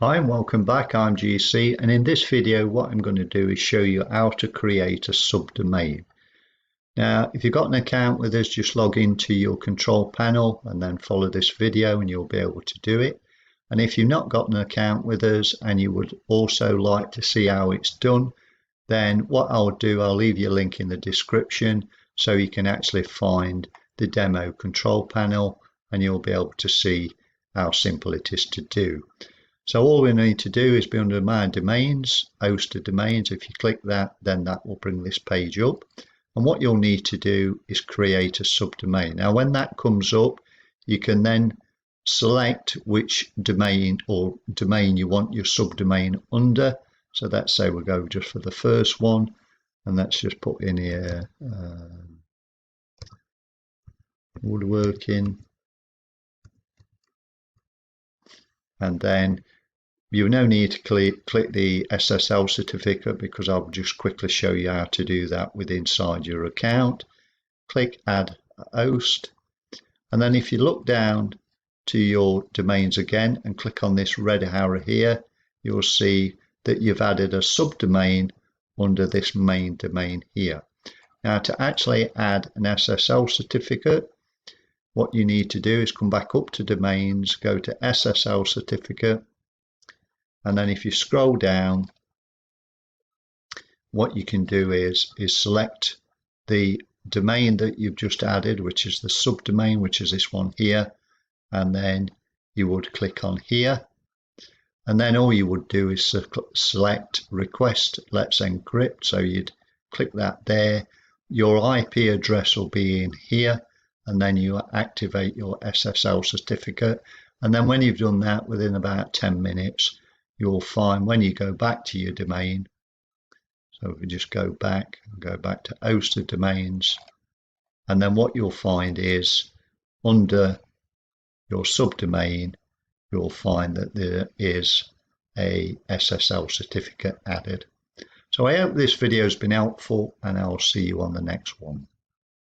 Hi and welcome back. I'm GC, and in this video what I'm going to do is show you how to create a subdomain. Now if you've got an account with us, just log into your control panel and then follow this video and you'll be able to do it. And if you've not got an account with us and you would also like to see how it's done, then what I'll do, I'll leave you a link in the description so you can actually find the demo control panel and you'll be able to see how simple it is to do. So all we need to do is be under My Domains, Hosted Domains. If you click that, then that will bring this page up. And what you'll need to do is create a subdomain. Now, when that comes up, you can then select which domain or domain you want your subdomain under. So let's say we'll go just for the first one, and let's just put in here woodworking, and then you no need to click the SSL certificate because I'll just quickly show you how to do that with inside your account. Click Add Host, and then if you look down to your domains again and click on this red arrow here, you'll see that you've added a subdomain under this main domain here. Now to actually add an SSL certificate, what you need to do is come back up to Domains, go to SSL certificate, and then if you scroll down, what you can do is select the domain that you've just added, which is the subdomain, which is this one here, and then you would click on here, and then all you would do is select Request Let's Encrypt. So you'd click that there. Your IP address will be in here, and then you activate your SSL certificate. And then when you've done that, within about 10 minutes, you'll find when you go back to your domain, so if we just go back to hosted domains, and then what you'll find is under your subdomain, you'll find that there is a SSL certificate added. So I hope this video has been helpful, and I'll see you on the next one.